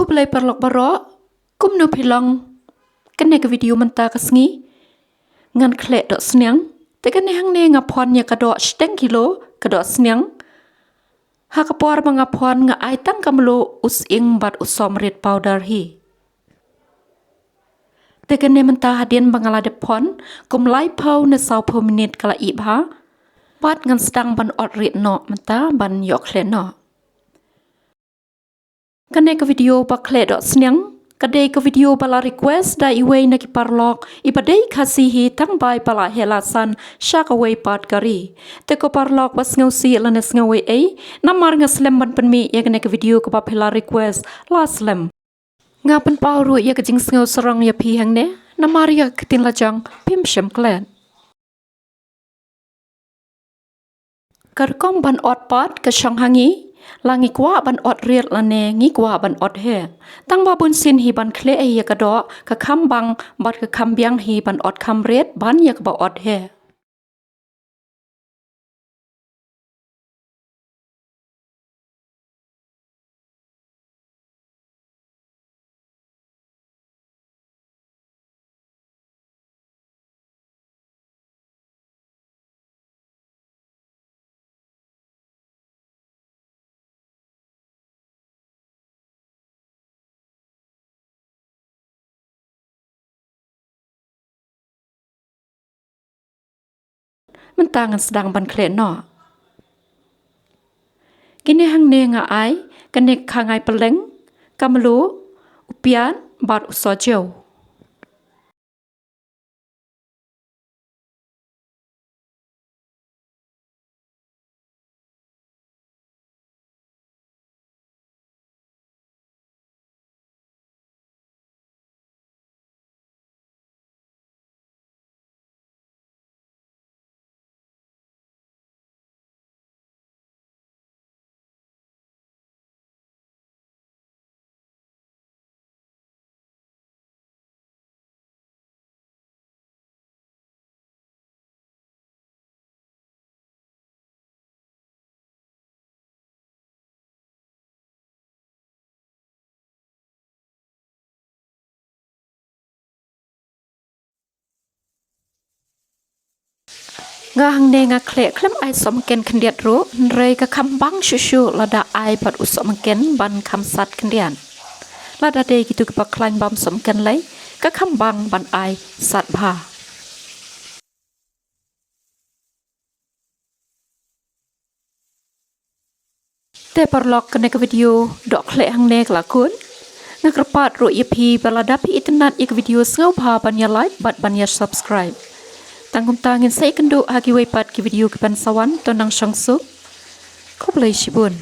Khublei perlok barok kumne pylleng kene ke video mentah kesngi ngan khlek Dohsniang tekene hang ne ngapon nya kadok steng kilo kadok Sniang hakapor mangapon nga ai tang kamlu Sying bat Sohrmit powder hi tekene mentah hadien bangala depon kumlai pau ne sau po minit kala ibha bat ngan stang ban ot rit no mentah ban Dohkhleh no kene ke video bakhlek Dohsniang kadai ke video bala request da iway na kiparlok ipadai kasihi tang bai bala helasan syak away pat kari te ko parlok was ngausi lanes ngaway ay namar nga slem ban penmi ya kene ke video ke papela request la slem nga pen pawru ya ke jing ngau serang ya pi hang ne namar ya ketin lajang pim shem klen karkom ban ot pat ke shang hangi langi kwa ban ot riel lane ngi kwa ban ot he tang ba bun sin hi ban khle ai ya kado ka kham bang bat ka kham biang hi ban ot kham ret ban ya ka ba ot he mentangan sedang ban khle no kini hang ne nga ai kene Khangai pylleng mluh Piat bat Umsoh nga hang ne nga khle klem ai Sohmynken khndiat ro rei ka kham bang shushu lada ai bat Sohmynken ban kham sat khndian lada de gitu ka klain bam Sohmynken lai ka kham bang ban ai sat bha te parlok kene ke video Dohkhleh hang ne kelakun nga kerpat ro ipi balada pi internet ik video sngau bha ban ya like bat ban ya subscribe tangkum tangin sai kendo hagi waipat ki video ke ban sawan tonang shangsuk Khublei Shibun